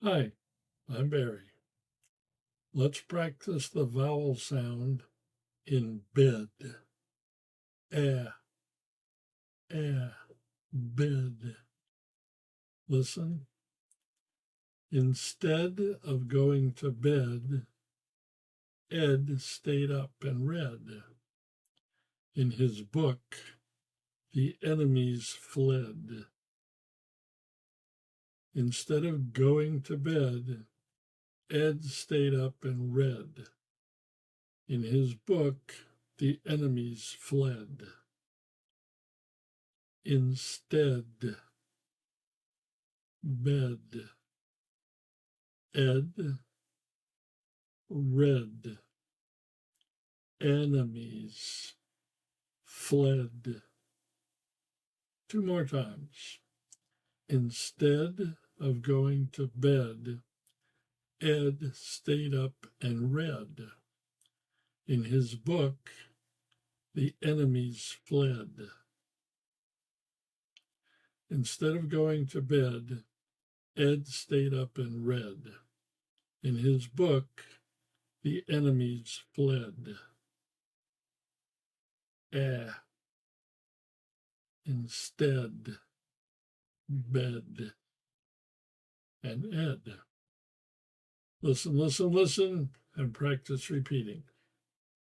Hi, I'm Barry. Let's practice the vowel sound in bed. Bed. Listen. Instead of going to bed, Ed stayed up and read. In his book, the enemies fled. Instead of going to bed, Ed stayed up and read. In his book, the enemies fled. Instead, bed, Ed, read, enemies, fled. Two more times. Instead of going to bed, Ed stayed up and read. In his book, the enemies fled. Instead of going to bed, Ed stayed up and read. In his book, the enemies fled. Instead, bed, and Ed. Listen, listen, listen, and practice repeating.